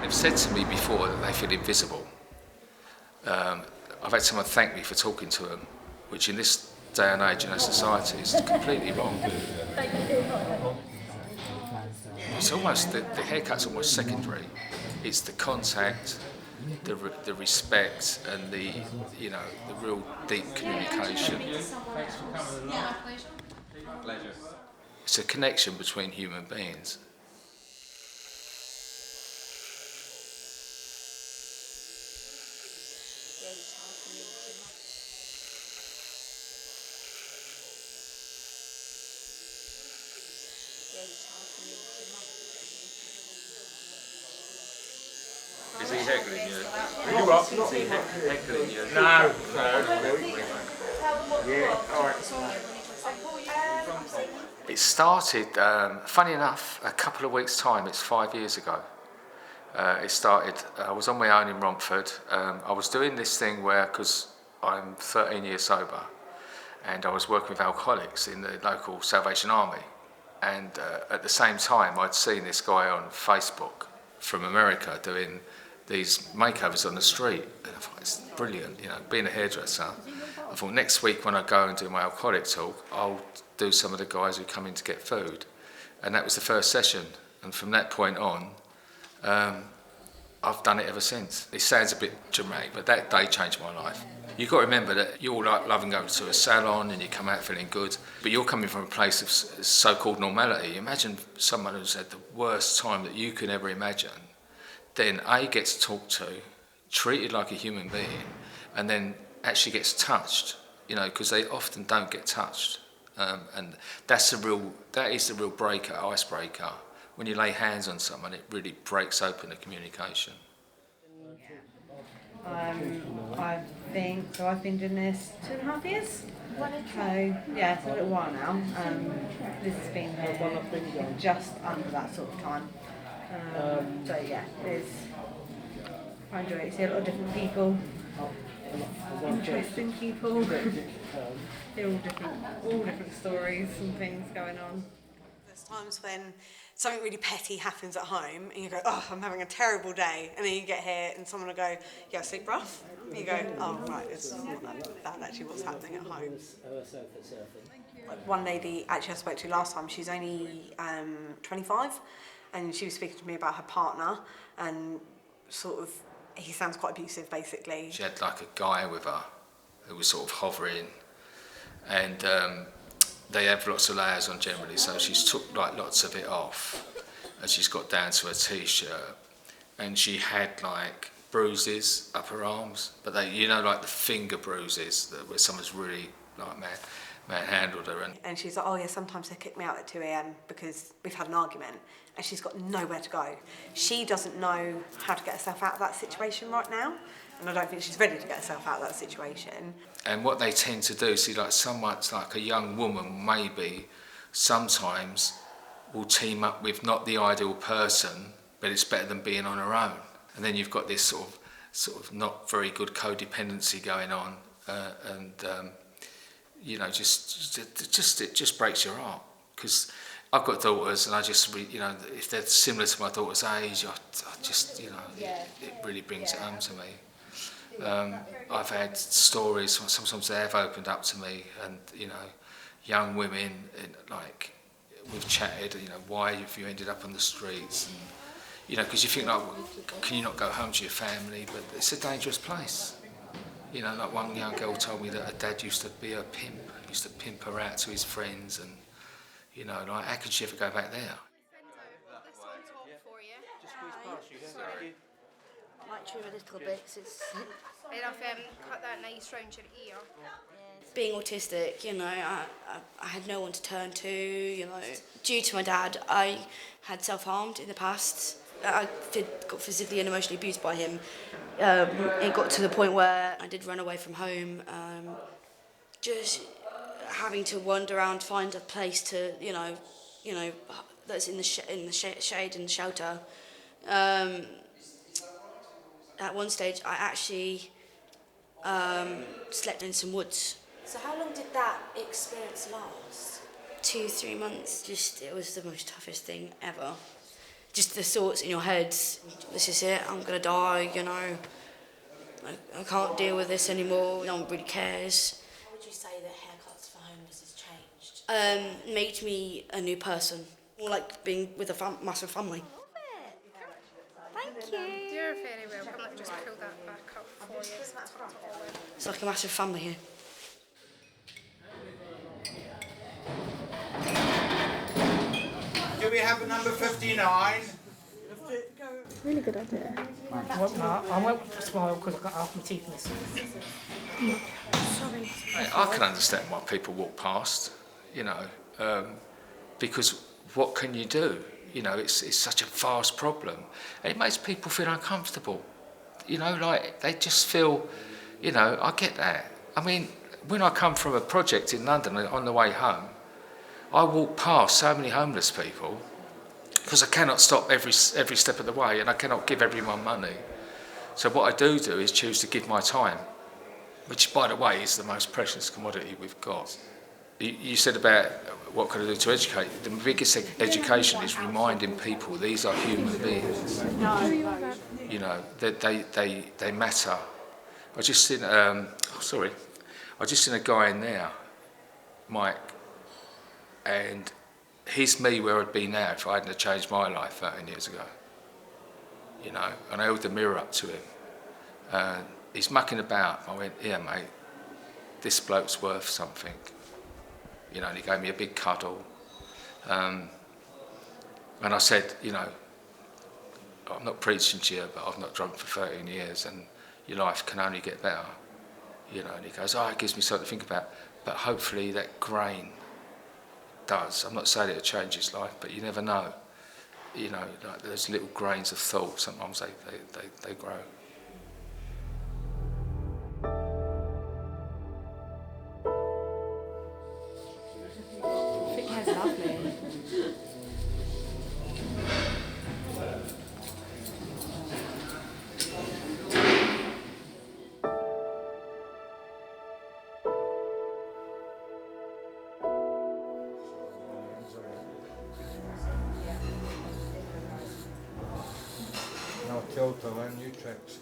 They've said to me before that they feel invisible. I've had someone thank me for talking to them, which in this day and age in our society is completely wrong. It's almost, the haircut's almost secondary. It's the contact, the respect and the real deep communication. It's a connection between human beings. Is he heckling you? You what? Is he heckling you? No. Yeah, alright. It started, funny enough, a couple of weeks' time. It's 5 years ago. It started, I was on my own in Romford. I was doing this thing where, because I'm 13 years sober, and I was working with alcoholics in the local Salvation Army. And at the same time, I'd seen this guy on Facebook from America doing these makeovers on the street. And I thought, it's brilliant, being a hairdresser. I thought, next week when I go and do my alcoholic talk, I'll do some of the guys who come in to get food. And that was the first session. And from that point on, I've done it ever since. It sounds a bit dramatic, but that day changed my life. You've got to remember that you all love and go to a salon and you come out feeling good, but you're coming from a place of so-called normality. Imagine someone who's had the worst time that you can ever imagine, then A, gets talked to, treated like a human being, and then actually gets touched, because they often don't get touched. And that is the real icebreaker. When you lay hands on someone, it really breaks open the communication. I think, so I've been doing this 2.5 years. So, yeah, it's a little while now. This has been just under that sort of time. So, yeah, I enjoy it. You see a lot of different people, interesting people. They're all different stories and things going on. There's times when something really petty happens at home and you go, oh, I'm having a terrible day, and then you get here and someone will go, yeah, sleep rough, and you go, oh right, it's not that actually what's happening at home. One lady actually I spoke to last time, she's only 25, and she was speaking to me about her partner, and sort of he sounds quite abusive basically. She had like a guy with her who was sort of hovering, and they have lots of layers on generally, so she's took like lots of it off, and she's got down to her t-shirt, and she had like bruises up her arms, but they, like the finger bruises where someone's really like manhandled her. And she's like, oh yeah, sometimes they kick me out at 2 a.m. because we've had an argument, and she's got nowhere to go. She doesn't know how to get herself out of that situation right now, and I don't think she's ready to get herself out of that situation. And what they tend to do, see, like someone's like a young woman maybe sometimes will team up with not the ideal person, but it's better than being on her own. And then you've got this sort of not very good codependency going on, it just breaks your heart. Because I've got daughters, and I just, if they're similar to my daughter's age, it really brings it home to me. I've had stories, sometimes they have opened up to me, and young women, like, we've chatted, why have you ended up on the streets, and because you think, like, can you not go home to your family? But it's a dangerous place. Like one young girl told me that her dad used to be a pimp, used to pimp her out to his friends, and like, how could she ever go back there? I might trim a little bit. And I've cut that nice round your ear. Being autistic, I had no one to turn to, Due to my dad, I had self-harmed in the past. I got physically and emotionally abused by him. It got to the point where I did run away from home, just having to wander around, find a place to, that's in the shade and shelter. At one stage, I actually slept in some woods. So how long did that experience last? 2-3 months. It was the most toughest thing ever. just the thoughts in your head, this is it, I'm going to die, you know, I can't deal with this anymore, no one really cares. How would you say that Haircuts for Homeless has changed? Made me a new person, more like being with a massive family. Thank you. You're very welcome. Let me just pull that back up for you. So it's tucked all in. It's like a massive family here. Do we have a number 59? Really good idea. I won't smile because I've got half my teeth missing. I can understand why people walk past, you know, because what can you do? You know, it's such a vast problem. And it makes people feel uncomfortable. You know, like, they just feel, you know, I get that. I mean, when I come from a project in London on the way home, I walk past so many homeless people because I cannot stop every step of the way, and I cannot give everyone money. So what I do is choose to give my time, which, by the way, is the most precious commodity we've got. You said about what can I do to educate. The biggest education is reminding people these are human beings. You know, that they matter. I just seen a guy in there, Mike, and he's me where I'd be now if I hadn't have changed my life 13 years ago. You know, and I held the mirror up to him. And he's mucking about. I went, yeah, mate, this bloke's worth something. You know, and he gave me a big cuddle. And I said, you know, I'm not preaching to you, but I've not drunk for 13 years and your life can only get better. You know, and he goes, oh, it gives me something to think about. But hopefully that grain does. I'm not saying it'll change his life, but you never know. You know, like those little grains of thought, sometimes they grow. Thick hair's lovely. No, Kyoto and Utrecht.